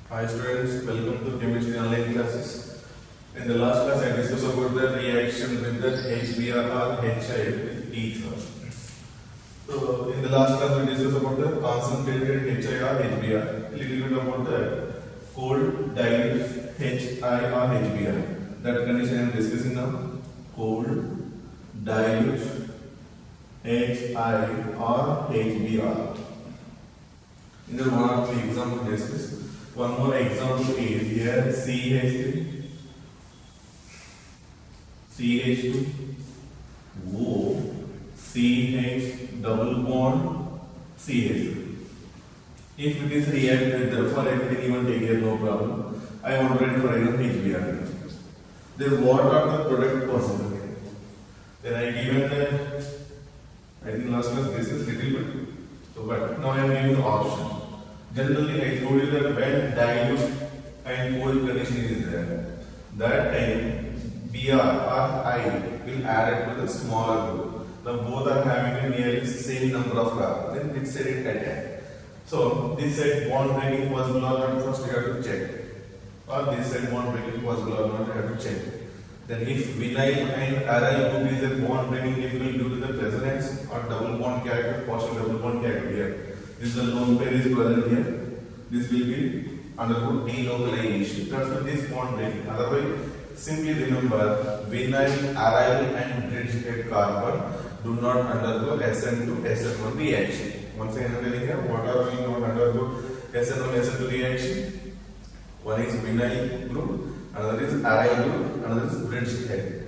Hi students, welcome to chemistry online classes. In the last class I discussed about the reaction with the HBr HI with ether. So in the last class we discussed about the concentrated HIR HBr, a little bit about the cold dilute HIR HBr. That condition I am discussing now. Cold dilute HIR HBr. In the one of the example discussed. One more example is here CH3, CH2, O, CH double bond, CH3. If it is reacted with for everything even take here no problem. I want to write for example HBr. Then what are the product possible here? Then I given the I think last class this is little bit. So but now I am giving the option. Generally, I told you that when dilute and cold condition is there, that time Br or I will add it to the smaller group. Now both are having nearly same number of carbon. Then which side it attack? So this side bond breaking possible or not? First you have to check. Or this side bond breaking possible or not? You have to check. Then if vinyl and aryl group is a bond breaking difficult due to the presence or double bond character, partial double bond character here. This is a lone pair is present here. This will be undergo delocalization. That's why this bond breaking. Otherwise, simply remember vinyl, aryl, and bridge carbon do not undergo SN to SN1 reaction. Once again, I'm telling you what are we not undergo SN1 SN2 reaction? One is vinyl group, another is aryl group, another is bridge head.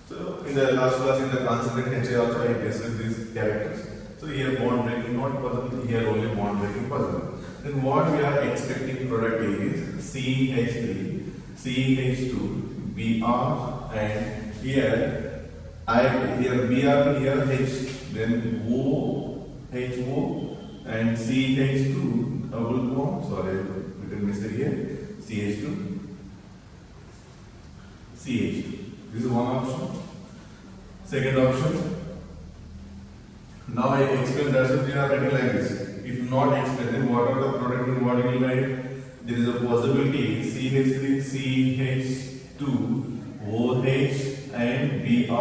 So in the last class in the concentrated HI also I discussed these characters. So here bond breaking not possible, here only bond breaking possible. Then what we are expecting product is CH3, CH2, Br, and here here Br, here H, then O, HO, and CH2 double bond. Sorry, little mistake here. CH2, CH2. This is one option. Second option. Now I explain that's why we are writing like this. If not explain, then what are the product and what you will write? There is a possibility CH3, CH2, OH and Br,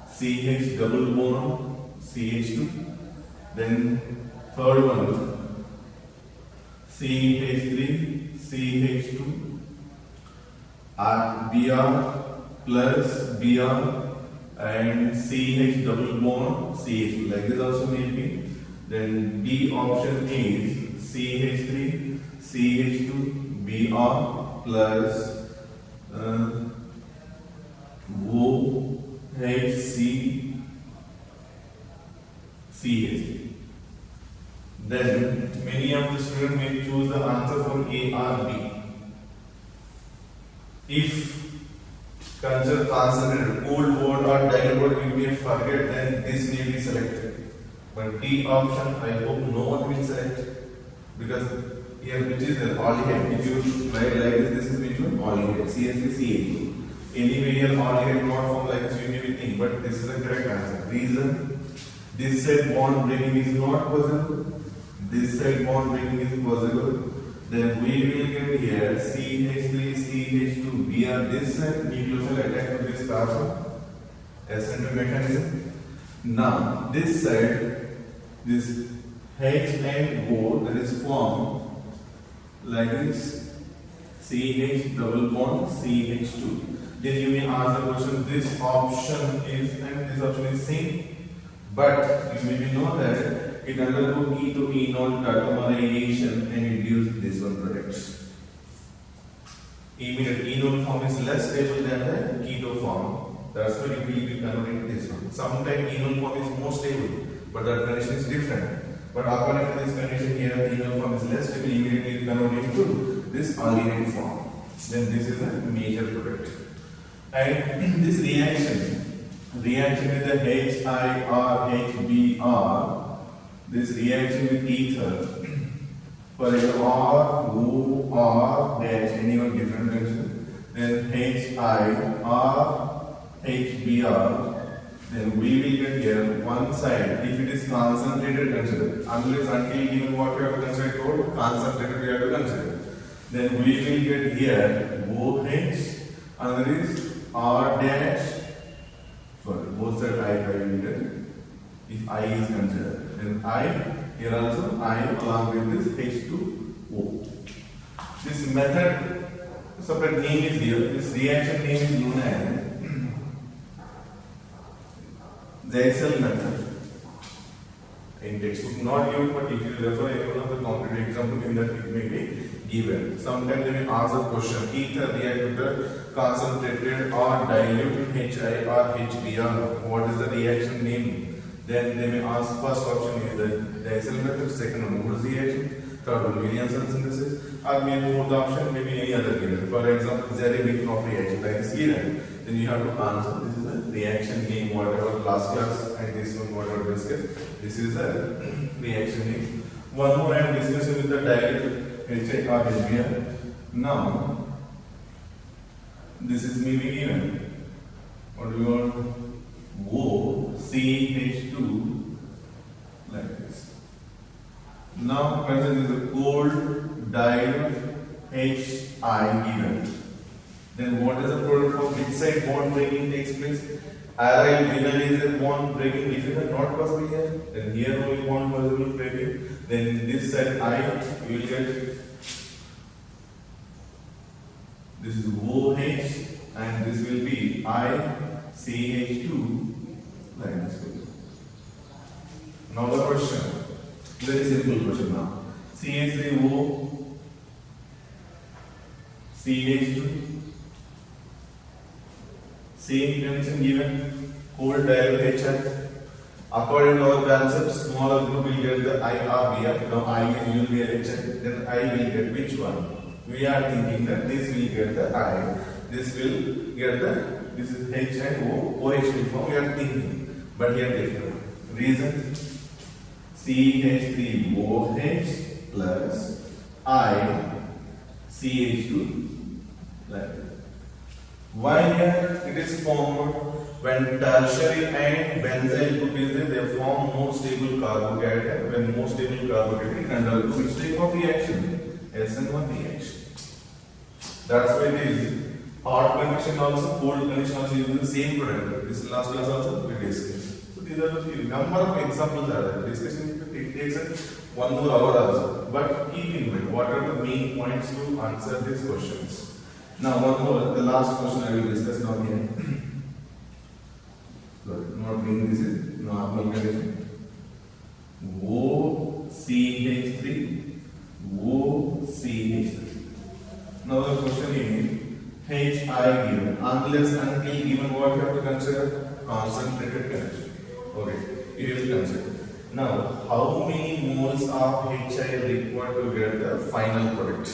CH double bond, CH2. Then third one CH3, CH2, Br plus Br and CH double bond CH2. Like this also may be. Then D option is CH3, CH2, Br plus OHC, CH. Then many of the students may choose the answer for A or B. If consider concentrated cold bond or dilute bond you may forget, then this may be selected. But D option I hope no one will select, because here which is the aldehyde. If you write like this is which one? Aldehyde. CH3, CH2. Anyway here aldehyde not form like this you may be think, but this is the correct answer. Reason this side bond breaking is not possible. This side bond breaking is possible. Then we will get here CH3, CH2, Br this side, nucleophile attack to this carbon, SN2 mechanism. Now this side, this H and O that is formed like this, CH double bond, CH2. Then you may ask the question, this option is and this option is same, but you may know that it undergoes E to E not atomirization and induce this one product. Immediate enol form is less stable than the keto form. That's why it will be converted to this one. Sometimes enol form is more stable, but that condition is different. But according to this condition here, enol form is less stable, immediately converted to this aldehyde form. Then this is a major product. And this reaction with the HIR, this reaction with ether, for example, R, O, R, dash, anyone different condition, then HIR, HBr, then we will get here one side, if it is concentrated, consider. Unless until given what we have to consider, concentrated we have to consider. Then we will get here OH, another is R dash, sorry, both side I will get, if I is considered. Then I, here also I along with this H2O. This method, separate name is here, this reaction name is known as the Excel method. In textbook not given, but if you refer any one of the concrete example in that it may be given. Sometimes they may ask a question, ether react with the concentrated or dilute HI or HBr. What is the reaction name? Then they may ask, first option is the Excel method, second one Moore's reaction, third one Williamson synthesis, or maybe fourth option maybe any other given. For example, Zeri-Biknov reaction like this given. Then you have to answer this is the reaction name, whatever last class and this one whatever discussed. This is the reaction name. One more I am discussing with the dilute HI or HBr. Now this is maybe given. What do you want? OCH2 like this. Now consider this is a cold dilute HI given. Then what is the product of which side bond breaking takes place? Aryl vinyl is a bond breaking difficult, not possible here. Then here only bond possible breaking. Then this side I you will get this is OH and this will be ICH2 like this. Now the question, very simple question now. CH3O CH2 same condition given, cold dilute HI. According to our concept, smaller group will get the IRBF. Now I will get HI. Then I will get which one? We are thinking that this will get the I. This will get the, this is H and O, OH will form. We are thinking. But here different. Reason? CH3OH plus I CH2 like that. Why here it is formed when tertiary and benzyl group is there, they form more stable carbocation. When more stable carbocation it undergoes which type of reaction? SN1 reaction. That's why it is hot condition also, cold condition also using the same product. This last class also we discussed. So these are the few number of examples are there. Discussion it takes 1 more hour also. But keep in mind what are the main points to answer these questions. Now one more, the last question I will discuss now here. Sorry, not being this is no abnormal condition. OCH3, OCH3. Now the question is HI given, unless until given what you have to consider? Concentrated condition. Okay, you will consider. Now, how many moles of HI required to get the final product?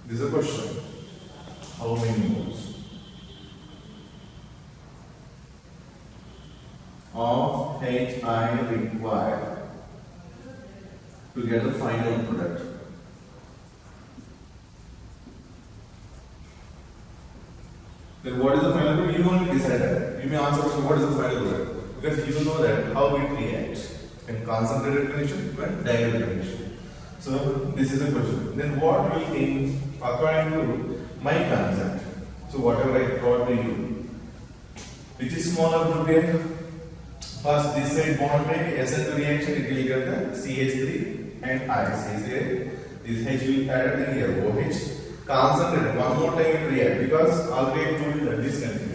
This is a question. How many moles of HI required to get the final product? Then what is the final product? You only decide that. You may answer what is the final product, because you know that how it reacts in concentrated condition and dilute condition. So this is the question. Then what will change according to my concept? So whatever I taught to you, which is smaller group here? First this side bond break, SN2 reaction, it will get the CH3 and I. CH3, this H will add in here, OH. Concentrated, one more time it react, because already I told you that this condition.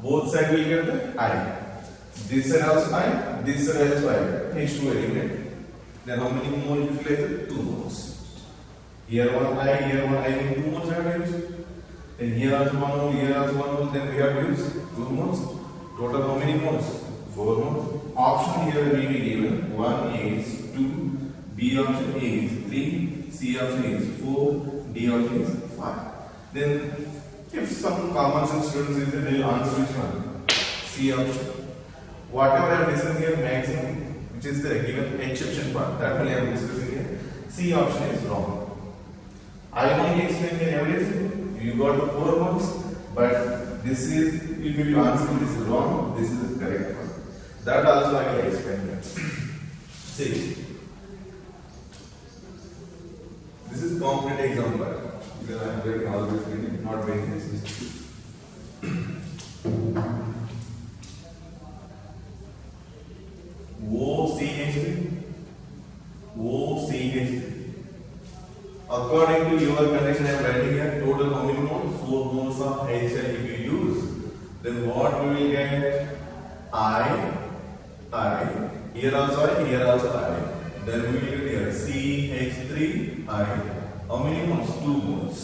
Both sides will get the I. This side also I, this side also I. H2 element. Then how many more utilize? 2 moles. Here one I, here one I, mean 2 moles I have to use. Then here also 1 mole, here also 1 mole, then we have to use 2 moles. Total how many moles? 4 moles. Option here will be given. 1 is 2, B option is 3, C option is 4, D option is 5. Then if some common sense students is there, they will answer which one? C option. Whatever I am discussing here, maximum, which is the given exception part, that only I am discussing here. C option is wrong. I only explain the evidence. You got the 4 marks, but this is, if you answer this is wrong, this is the correct one. That also I will explain here. See, this is competitive example because I am very always reading, not very necessary. OCH3. According to your condition, I am writing here total how many moles? 4 moles of HCl if you use. Then what we will get? I. Here also I. Then we will get here CH3I. How many moles? 2 moles.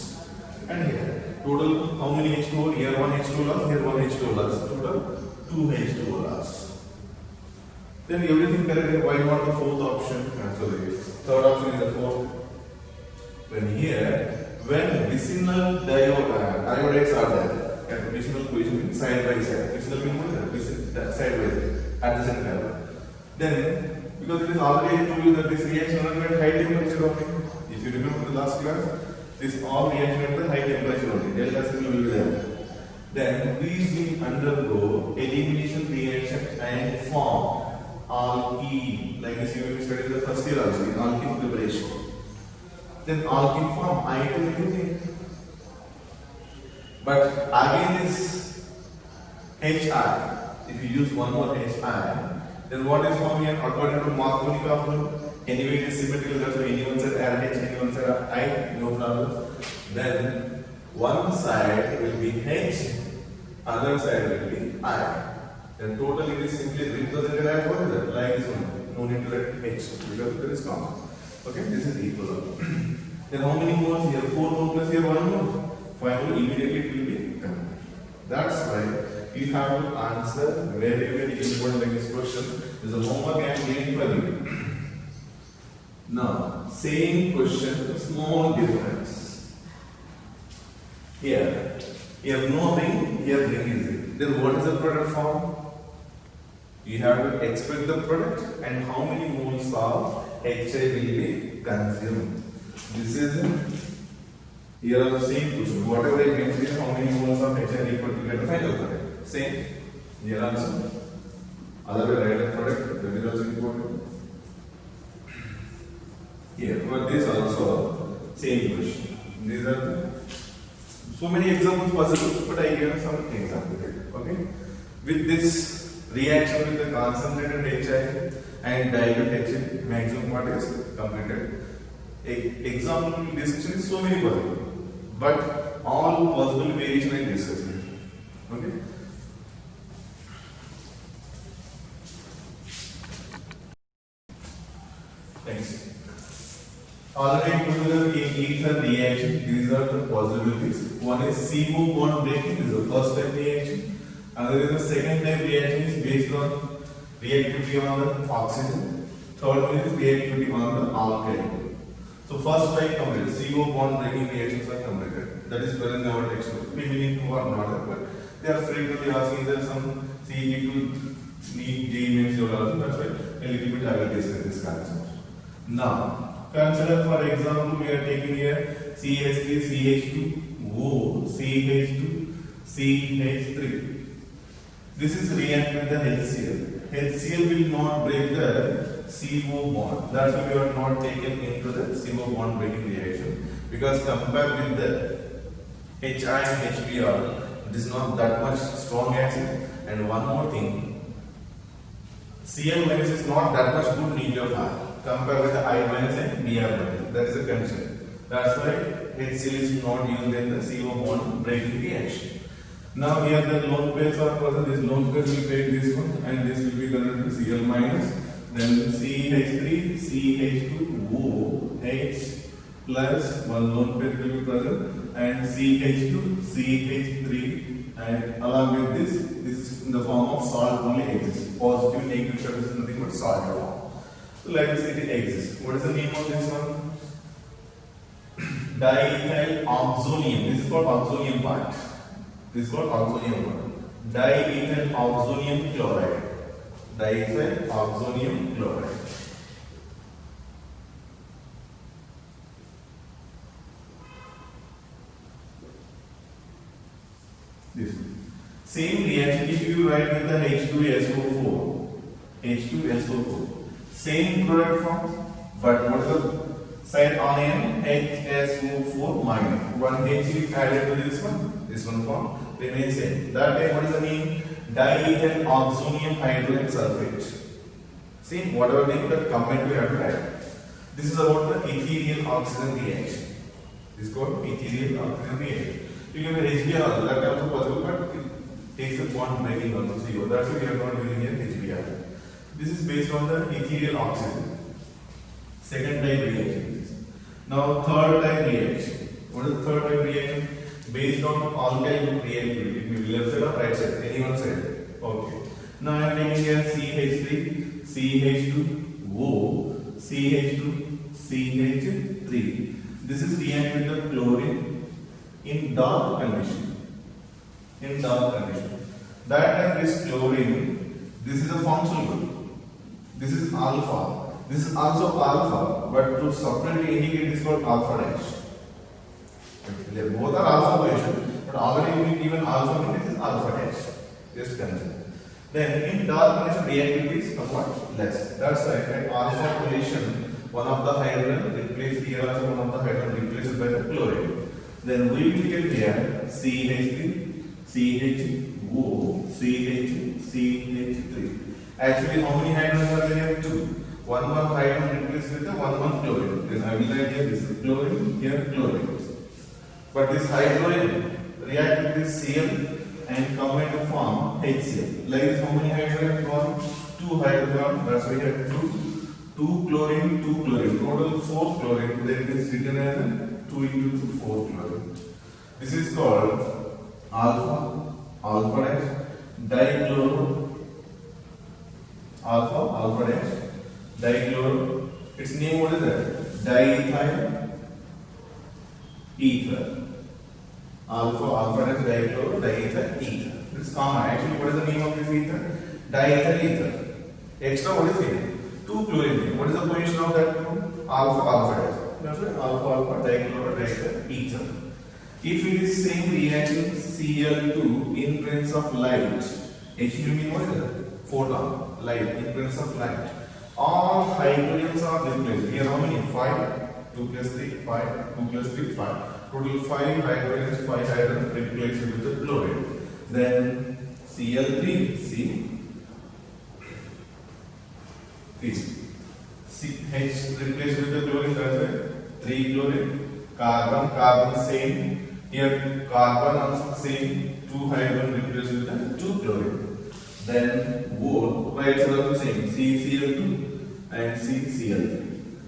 And here total how many H2O? Here 1 H2O loss, here 1 H2O loss. Total 2 H2O loss. Then everything correct. Why not the fourth option? Sorry, third option is the fourth. When vicinal iodides are there, at vicinal position side by side. Vicinal means side by side at the same level. Then because it is already told you that this reaction will be at high temperature only. If you remember the last class, this all reaction at the high temperature only. Delta signal will be there. Then these will undergo elimination reaction and form alkene. Like this you will study in the first year also in alkene preparation. Then alkene form I2. But again is HI. If you use one more HI, then what is formed here? According to Marconi formula, anyway it is symmetrical, so anyone said RH, anyone said I, no problem. Then one side will be H, other side will be I. Then total it is simply represented as what is it? Like this one. No need to write H because it is common. Okay, this is equal. Then how many moles here? 4 moles plus here 1 mole. 5 mole immediately it will be done. That's why you have to answer very important like this question. This is a homework I am giving for you. Now, same question, small difference. Here no ring, here ring is it. Then what is the product form? You have to expect the product and how many moles of HI will be consumed. This is here are the same question. Whatever I mentioned, how many moles of HI equal to get the final product. Same. Here also. Other way write the product, that is also important. Here, but this also same question. These are the so many examples possible, but I gave some examples. Okay. With this reaction with the concentrated HI and dilute HI, maximum what is completed. Example discussion is so many possible, but all possible variation I discuss here. Okay. Thanks. Already told you that in ether reaction, these are the possibilities. One is CO bond breaking, this is the first type reaction. Another is the second type reaction is based on reactivity on the oxygen. Third one is reactivity on the alkyl. So first type completed, CO bond breaking reactions are completed. That is present in our textbook. Maybe need to or not, but they are frequently asking there some CE to need J names or also. That's why a little bit I will discuss this concept. Now, consider for example we are taking here CH3, CH2, O, CH2, CH3. This is react with the HCl. HCl will not break the CO bond. That's why we are not taken into the CO bond breaking reaction. Because compared with the HI and HBr, it is not that much strong acid. And one more thing, Cl minus is not that much good nucleophile compared with the I minus and Br minus. That is the condition. That's why HCl is not used in the CO bond breaking reaction. Now here the lone pairs are present. This lone pairs will take this one and this will be converted to Cl minus. Then CH3, CH2, OH plus one lone pair will be present and CH2, CH3 and along with this is in the form of salt only exists. Positive, negative charge is nothing but salt form. So like this it exists. What is the name of this one? Diethyl oxonium. This is called oxonium part. This is called oxonium part. Diethyl oxonium chloride. Diethyl oxonium chloride. This same reaction if you write with the H2SO4, same product form, but what is the Side anion HSO4 minus. One H is added to this one form remains same. That time what is the name? Diethyl oxonium hydrogen sulfate. See, whatever name that combined we have to add. This is about the ethereal oxygen reaction. This is called ethereal oxygen reaction. You can have HBr also, that also possible, but it takes a bond breaking also. So that's why we are not using here HBr. This is based on the ethereal oxygen. Second type reaction. Now third type reaction. What is the third type reaction? Based on alkyl reactivity. It may be left side or right side, any one side. Okay. Now I am taking here CH3, CH2O, CH2, CH3. This is react with the chlorine in dark condition. In dark condition. That time this chlorine, this is a functional group. This is alpha. This is also alpha, but to separately indicate this is called alpha dash. Okay. Both are alpha position, but already we given alpha means this is alpha dash. Just consider. Then in dark condition reactivity is somewhat less. That's why at alpha position, one of the hydrogen replaced here also one of the hydrogen replaced by the chlorine. Then we will get here CH3, CHO, CH3. Actually, how many hydrogens are there? 2. One hydrogen replaced with the one chlorine. Then I will write here this is chlorine, here chlorine. But this hydrogen react with this Cl and combine to form HCl. Like this, how many hydrogen? 2 hydrogen. That's why here 2 chlorine, 2 chlorine. Total 4 chlorine. Then it is written as 2 into 4 chlorine. This is called alpha dash dichloro, alpha dash dichloro. Its name what is that? Diethyl ether. Alpha dash dichloro, diethyl ether. This is common. Actually, what is the name of this ether? Diethyl ether. Extra what is here? 2 chlorine. What is the position of that group? Alpha dash. That's why alpha dichloro, diethyl ether. If it is same reaction Cl2 in presence of light, H means what is that? Photon, light, in presence of light. All hydrogens are replaced. Here how many? 5, 2 plus 3, 5, 2 plus 3, 5. Total 5 hydrogens replaced with the chlorine. Then Cl3, H replaced with the chlorine, that's it. 3 chlorine, carbon same. Here carbon also same, 2 hydrogen replaced with the 2 chlorine. Then both right side also same, CCl2 and CCl3.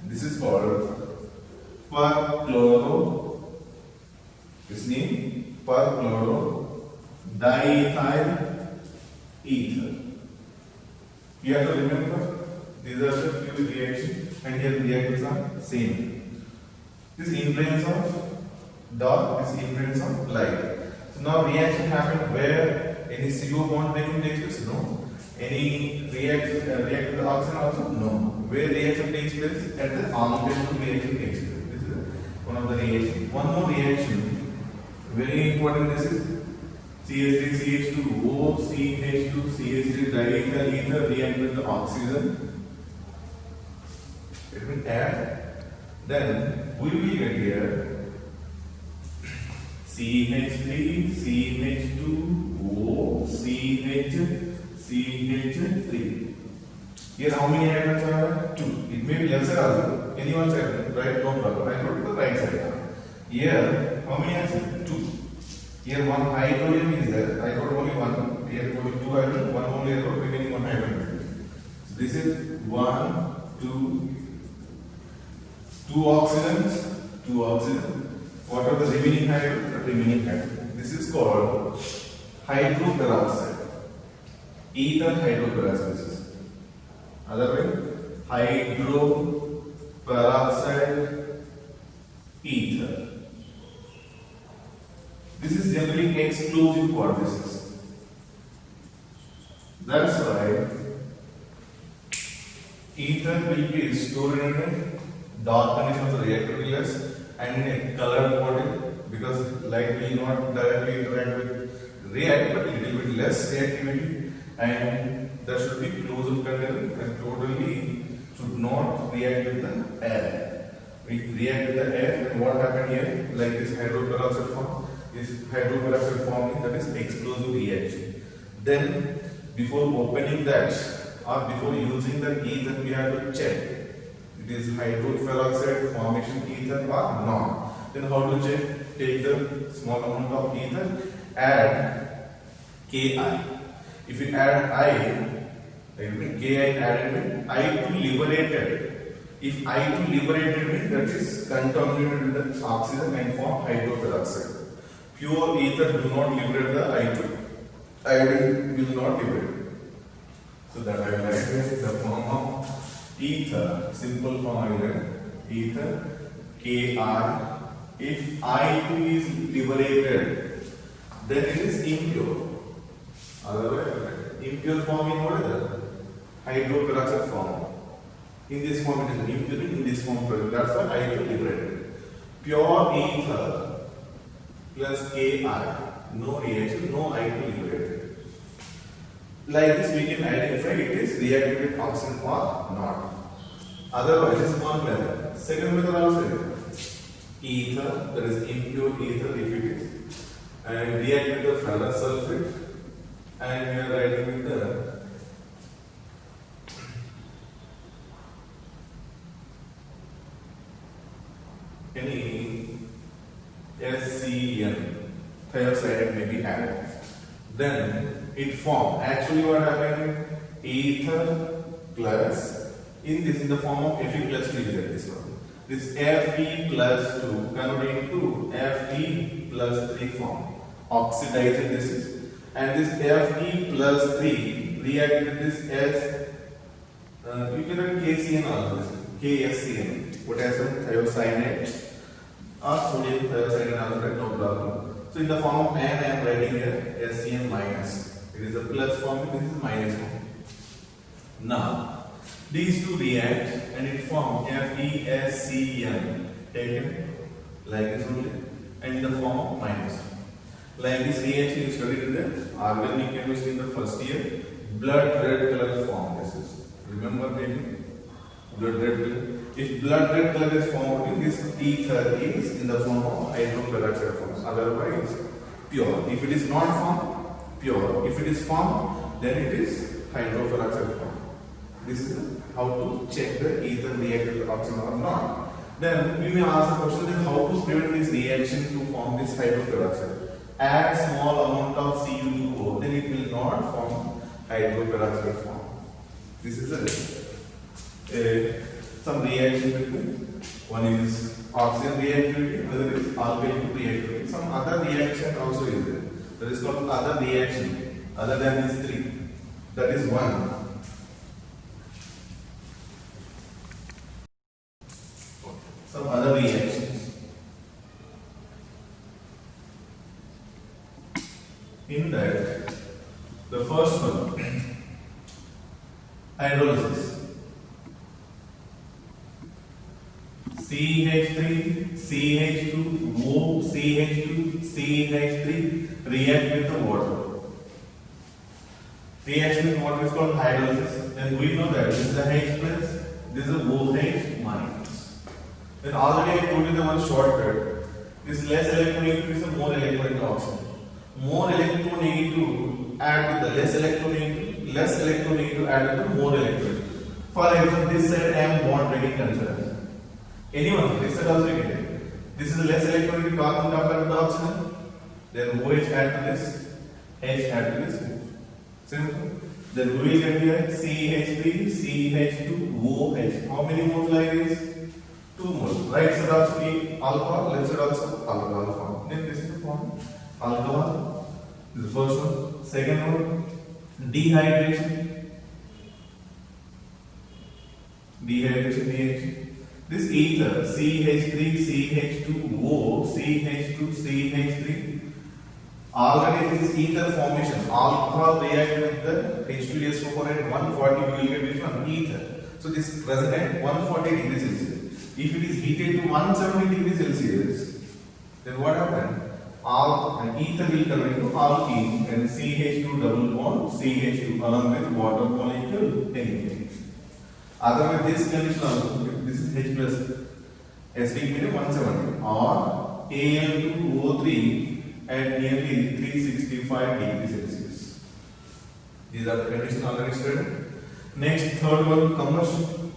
This is called perchloro. Its name perchloro diethyl ether. You have to remember these are the few reactions, and here reactions are same. This is in presence of dark, this is in presence of light. So now reaction happen where any CO bond breaking takes place? No. Any react with the oxygen also? No. Where reaction takes place? At the alkyl reaction takes place. This is one of the reactions. One more reaction, very important. This is CH3 CH2O CH2 CH3 diethyl ether react with the oxygen. It will add. Then we will get here CH3, CH2O, CH3. Here how many hydrogens are? 2. It may be left side also. Any one side, right? No problem. I go to the right side. Here, how many hydrogens? 2. Here one hydrogen is there. I got only one. Here only 2 hydrogen. One only I got remaining 1 hydrogen. So this is 1, 2. 2 oxygens. What are the remaining hydrogen? This is called hydroperoxide. Ether hydroperoxide. Otherwise, hydroperoxide ether. This is generally exclusive quadricyclic. That's why ether will be stored in a dark condition of the reactor glass and in a colored bottle, because light will not directly interact with react, but little bit less reactivity, and there should be closed container and totally should not react with the air. We react with the air, then what happened here? Like this hydroperoxide form. This hydroperoxide form, that is explosive reaction. Then before opening that or before using the ether, we have to check it is hydroperoxide formation ether or not. Then how to check? Take the small amount of ether, add Ki. If you add Ki added means I2 liberated. If I2 liberated means that is contaminated with the oxygen and form hydroperoxide. Pure ether do not liberate the I2. Iodine will not liberate. So that I will write here the form of ether, simple form I will write ether Ki. If I2 is liberated, then it is impure. Otherwise, impure form in what is that? Hydroperoxide form. In this form it is impure, in this form that's why I2 liberated. Pure ether plus Ki, no reaction, no I2 liberated. Like this we can identify it is reacting with oxygen or not. Otherwise it is one method. Second method also is ether, that is impure ether if it is, and react with the ferrous sulfate, and we are writing with the any SCN, thiocyanate may be added. Then it form. Actually, what happened? Ether plus in the form of Fe plus 2 is there, this one. This Fe plus 2 converted into Fe plus 3 form. Oxidizing this is, and this Fe plus 3 react with this as you can write KCN also, KSCN, potassium thiocyanate or sodium thiocyanate also, no problem. So in the form of N I am writing here SCN minus. It is a plus form, this is minus form. Now these two react and it form FeSCN taken like this only, and in the form of minus. Like this reaction you studied in the organic chemistry in the first year, blood red color form. This is, remember maybe blood red color. If blood red color is formed, this ether is in the form of hydroperoxide form. Otherwise pure. If it is not formed, pure. If it is formed, then it is hydroperoxide form. This is how to check the ether react with oxygen or not. Then we may ask the question, then how to prevent this reaction to form this hydroperoxide? Add small amount of Cu2O, then it will not form hydroperoxide form. This is some reaction between, one is oxygen reactivity, another is alkyl reactivity. Some other reaction also is there. That is called other reaction, other than these three. That is one. Some other reactions. In that, the first one, hydrolysis. CH3, CH2, O, CH2, CH3 react with the water. Reaction with water is called hydrolysis. And we know that this is the H plus, this is the OH minus. Then already I told you the one shortcut. This less electronegative is a more electronegative oxygen. More electronegative add with the less electronegative add with the more electronegative. For example, this side M bond breaking consider. Anyone, this side also get it. This is less electronegative carbon compared with the oxygen. Then OH add to this, H add to this. Simple. Then we will get here CH3, CH2, OH. How many moles like this? 2 moles. Right side also be alcohol, left side also alcohol form. Then this is the form. Alcohol. This is the first one. Second one, dehydration. Dehydration. This ether CH3, CH2O, CH2, CH3. Already this ether formation, alcohol react with the H2SO4 at 140, we will get which one? Ether. So this is present at 140 degrees Celsius. If it is heated to 170 degrees Celsius, then what happens? Ether will convert into alkene and CH2 double bond CH2 along with water molecule anything. Other with this condition also, this is H plus. acidic medium 170, or Al2O3 at nearly 365 degrees Celsius. These are the conditions already studied. Next, third one, combustion.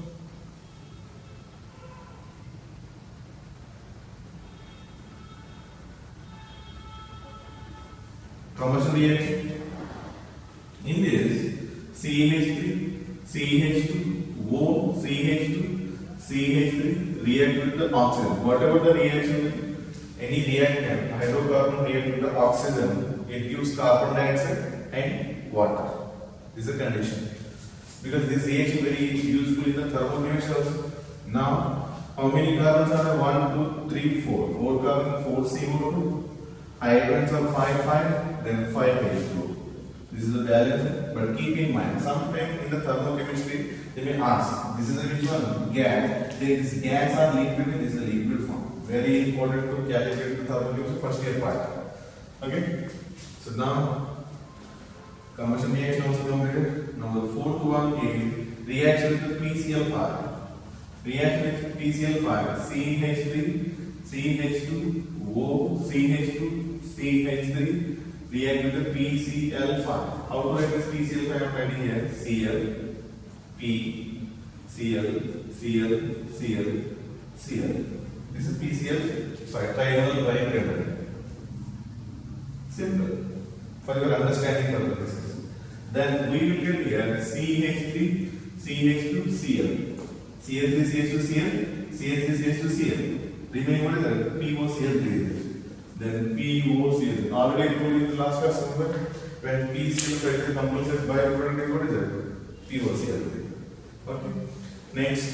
Combustion reaction. In this, CH3, CH2, O, CH2, CH3 react with the oxygen. Whatever the reaction, any reactant, hydrocarbon react with the oxygen, it gives carbon dioxide and water. This is a condition. Because this reaction very useful in the thermochemistry also. Now, how many carbons are there? 1, 2, 3, 4. 4 carbon, 4 CO2. Hydrogens are 5, 5, then 5 H2O. This is the balance, but keep in mind, sometimes in the thermochemistry, they may ask, this is a which one? Gas. This gas are liquid and this is a liquid form. Very important to calculate the thermochemistry first year part. Okay? So now, combustion reaction also completed. Now the fourth one is reaction with the PCl5. Reaction with PCl5, CH3, CH2, O, CH2, CH3, react with the PCl5. How to write this PCl5? I'm writing here Cl, P, Cl, Cl, Cl, Cl. This is PCl5, trigonal bipyramid. Simple. For your understanding purposes. Then we will get here CH3, CH2, Cl. CH3, CH2, Cl, CH3, CH2, Cl. Remaining what is that? POCl3. Then POCl. Already told in the last class, remember? When PCl5 is compulsory bioproduct, what is that? POCl3. Okay. Next.